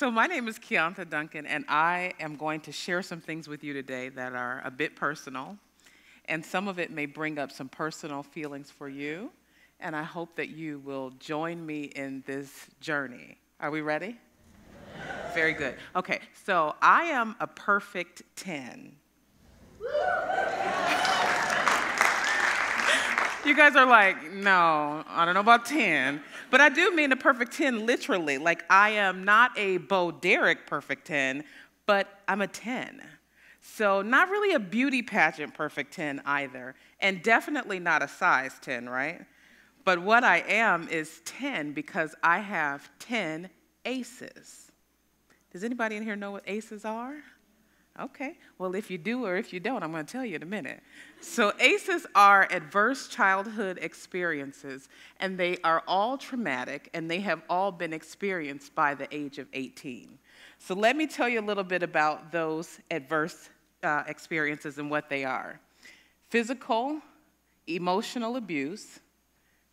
So my name is Kiantha Duncan, and I am going to share some things with you today that are a bit personal, and some of it may bring up some personal feelings for you, and I hope that you will join me in this journey. Are we ready? Very good. Okay, so I am a perfect 10. You guys are like, no, I don't know about 10. But I do mean a perfect 10 literally. Like, I am not a Bo Derek perfect 10, but I'm a 10. So not really a beauty pageant perfect 10 either, and definitely not a size 10, right? But what I am is 10 because I have 10 aces. Does anybody in here know what aces are? Okay, well, if you do or if you don't, I'm going to tell you in a minute. So ACEs are adverse childhood experiences, and they are all traumatic, and they have all been experienced by the age of 18. So let me tell you a little bit about those adverse experiences and what they are. Physical, emotional abuse,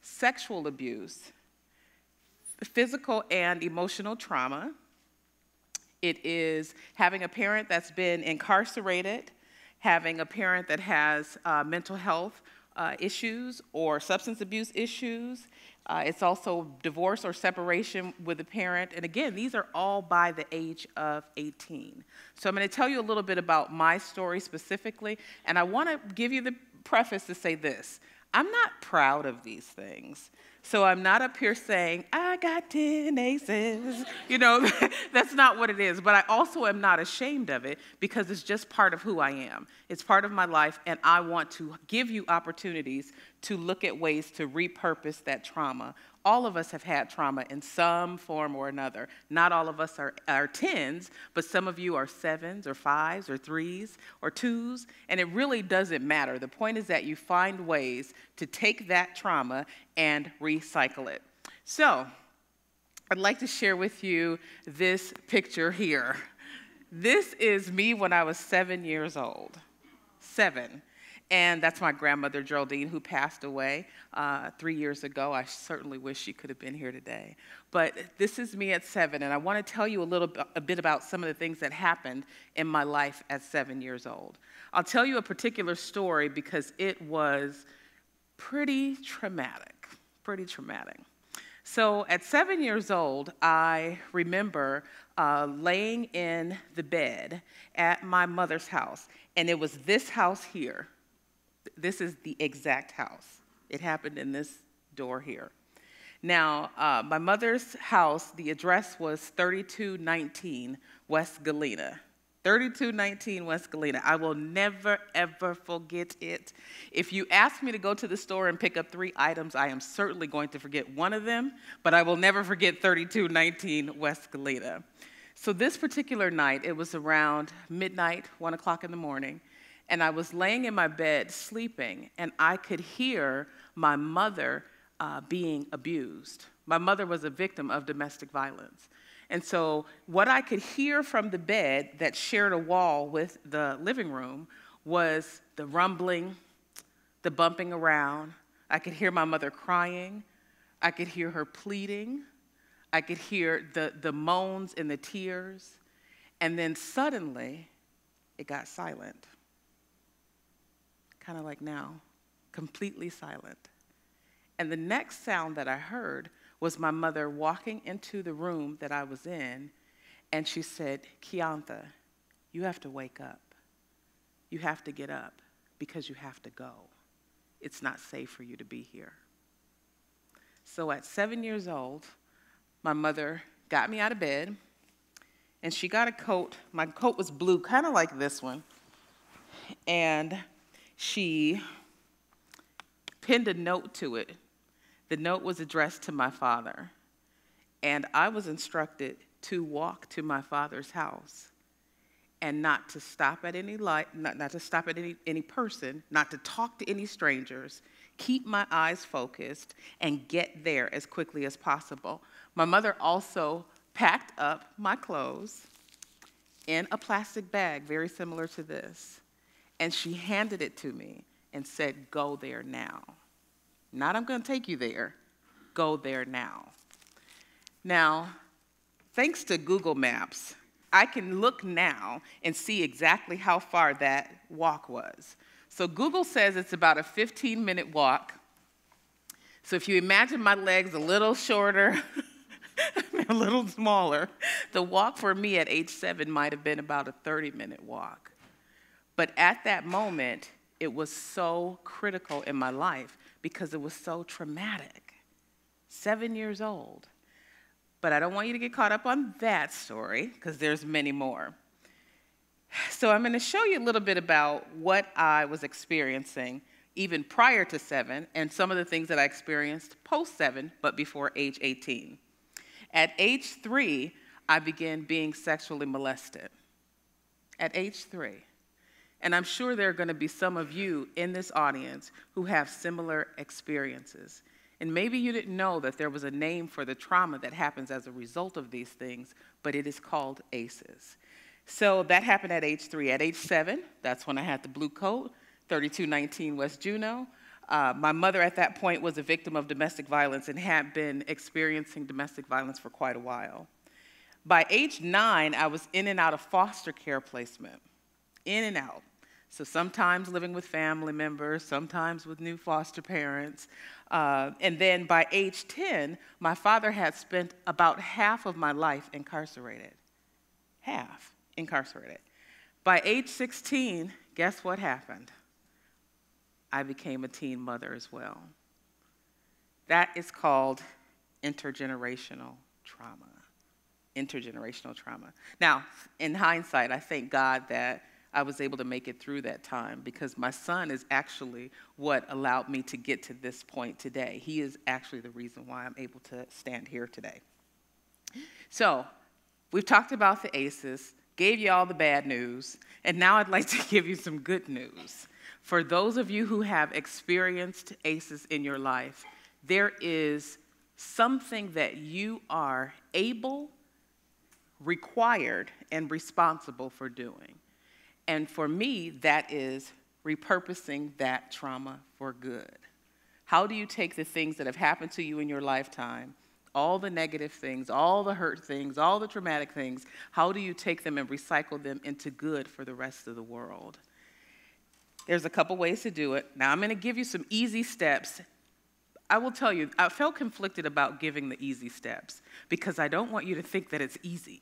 sexual abuse, physical and emotional trauma. It is having a parent that's been incarcerated, having a parent that has mental health issues or substance abuse issues. It's also divorce or separation with a parent. And again, these are all by the age of 18. So I'm going to tell you a little bit about my story specifically. And I want to give you the preface to say this. I'm not proud of these things. So I'm not up here saying, I got 10 aces. You know, that's not what it is. But I also am not ashamed of it because it's just part of who I am. It's part of my life, and I want to give you opportunities to look at ways to repurpose that trauma. All of us have had trauma in some form or another. Not all of us are 10s, but some of you are 7s or 5s or 3s or 2s, and it really doesn't matter. The point is that you find ways to take that trauma and recycle it. So, I'd like to share with you this picture here. This is me when I was 7 years old. 7. And that's my grandmother, Geraldine, who passed away 3 years ago. I certainly wish she could have been here today. But this is me at 7, and I want to tell you a bit about some of the things that happened in my life at 7 years old. I'll tell you a particular story because it was pretty traumatic. So at 7 years old, I remember laying in the bed at my mother's house, and it was this house here. This is the exact house. It happened in this door here. Now, my mother's house, the address was 3219 West Galena. 3219 West Galena. I will never, ever forget it. If you ask me to go to the store and pick up 3 items, I am certainly going to forget one of them, but I will never forget 3219 West Galena. So this particular night, it was around midnight, 1 o'clock in the morning, and I was laying in my bed sleeping, and I could hear my mother being abused. My mother was a victim of domestic violence. And so what I could hear from the bed that shared a wall with the living room was the rumbling, the bumping around. I could hear my mother crying. I could hear her pleading. I could hear the moans and the tears. And then suddenly, it got silent. Kind of like now, completely silent. And the next sound that I heard was my mother walking into the room that I was in, and she said, Kiantha, you have to wake up. You have to get up because you have to go. It's not safe for you to be here. So at 7 years old, my mother got me out of bed, and she got a coat. My coat was blue, kind of like this one, and she pinned a note to it. The note was addressed to my father, and I was instructed to walk to my father's house and not to stop at any light, not to stop at any person, not to talk to any strangers, keep my eyes focused, and get there as quickly as possible. My mother also packed up my clothes in a plastic bag, very similar to this. And she handed it to me and said, go there now. Not I'm going to take you there. Go there now. Now, thanks to Google Maps, I can look now and see exactly how far that walk was. So Google says it's about a 15-minute walk. So if you imagine my legs a little shorter, a little smaller, the walk for me at age 7 might have been about a 30-minute walk. But at that moment, it was so critical in my life because it was so traumatic. 7 years old. But I don't want you to get caught up on that story because there's many more. So I'm going to show you a little bit about what I was experiencing even prior to 7 and some of the things that I experienced post 7 but before age 18. At age 3, I began being sexually molested. At age 3. And I'm sure there are going to be some of you in this audience who have similar experiences. And maybe you didn't know that there was a name for the trauma that happens as a result of these things, but it is called ACEs. So that happened at age 3. At age 7, that's when I had the blue coat, 3219 West Juneau. My mother at that point was a victim of domestic violence and had been experiencing domestic violence for quite a while. By age 9, I was in and out of foster care placement, in and out. So sometimes living with family members, sometimes with new foster parents. And then by age 10, my father had spent about half of my life incarcerated. Half incarcerated. By age 16, guess what happened? I became a teen mother as well. That is called intergenerational trauma. Intergenerational trauma. Now, in hindsight, I thank God that I was able to make it through that time because my son is actually what allowed me to get to this point today. He is actually the reason why I'm able to stand here today. So, we've talked about the ACEs, gave you all the bad news, and now I'd like to give you some good news. For those of you who have experienced ACEs in your life, there is something that you are able, required, and responsible for doing. And for me, that is repurposing that trauma for good. How do you take the things that have happened to you in your lifetime, all the negative things, all the hurt things, all the traumatic things, how do you take them and recycle them into good for the rest of the world? There's a couple ways to do it. Now, I'm going to give you some easy steps. I will tell you, I felt conflicted about giving the easy steps because I don't want you to think that it's easy.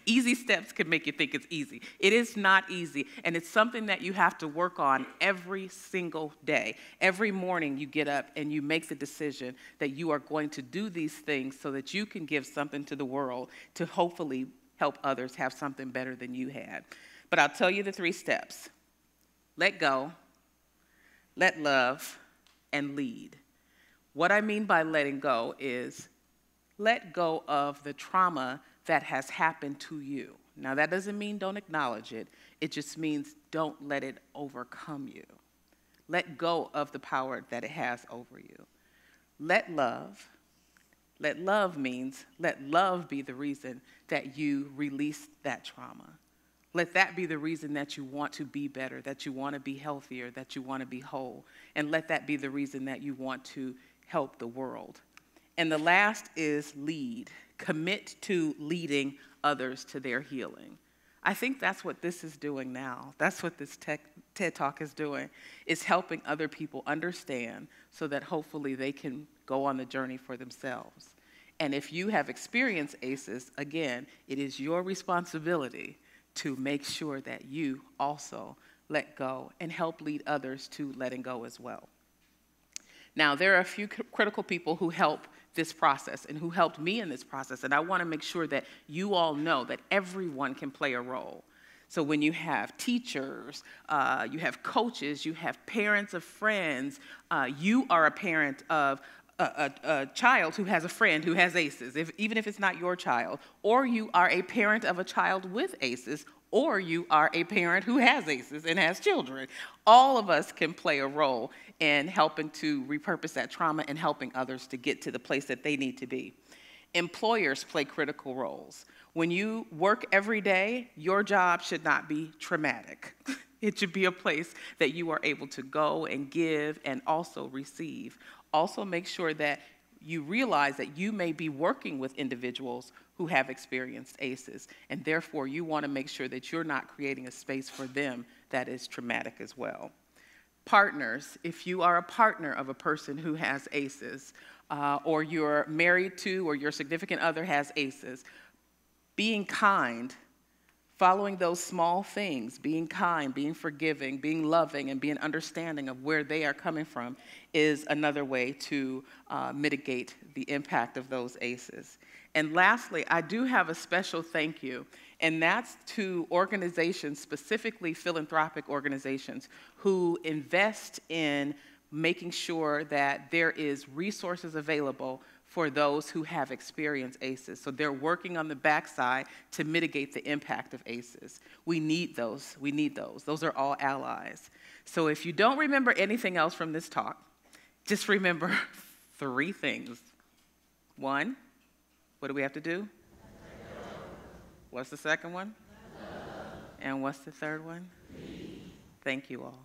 Easy steps can make you think it's easy. It is not easy, and it's something that you have to work on every single day. Every morning you get up and you make the decision that you are going to do these things so that you can give something to the world to hopefully help others have something better than you had. But I'll tell you the 3 steps. Let go, let love, and lead. What I mean by letting go is let go of the trauma that has happened to you. Now, that doesn't mean don't acknowledge it. It just means don't let it overcome you. Let go of the power that it has over you. Let love. Let love means let love be the reason that you release that trauma. Let that be the reason that you want to be better, that you want to be healthier, that you want to be whole. And let that be the reason that you want to help the world. And the last is lead. Commit to leading others to their healing. I think that's what this is doing now. That's what this TED Talk is doing, is helping other people understand so that hopefully they can go on the journey for themselves. And if you have experienced ACEs, again, it is your responsibility to make sure that you also let go and help lead others to letting go as well. Now, there are a few critical people who help this process and who helped me in this process, and I want to make sure that you all know that everyone can play a role. So when you have teachers, you have coaches, you have parents of friends, you are a parent of a child who has a friend who has ACEs, even if it's not your child, or you are a parent of a child with ACEs, or you are a parent who has ACEs and has children. All of us can play a role in helping to repurpose that trauma and helping others to get to the place that they need to be. Employers play critical roles. When you work every day, your job should not be traumatic. It should be a place that you are able to go and give and also receive. Also make sure that you realize that you may be working with individuals who have experienced ACEs, and therefore you want to make sure that you're not creating a space for them that is traumatic as well. Partners, if you are a partner of a person who has ACEs, or you're married to or your significant other has ACEs, being kind, following those small things, being kind, being forgiving, being loving, and being understanding of where they are coming from is another way to mitigate the impact of those ACEs. And lastly, I do have a special thank you, and that's to organizations, specifically philanthropic organizations, who invest in making sure that there is resources available for those who have experienced ACEs. So they're working on the backside to mitigate the impact of ACEs. We need those. We need those. Those are all allies. So if you don't remember anything else from this talk, just remember 3 things. 1, what do we have to do? What's the second one? And what's the third one? Thank you all.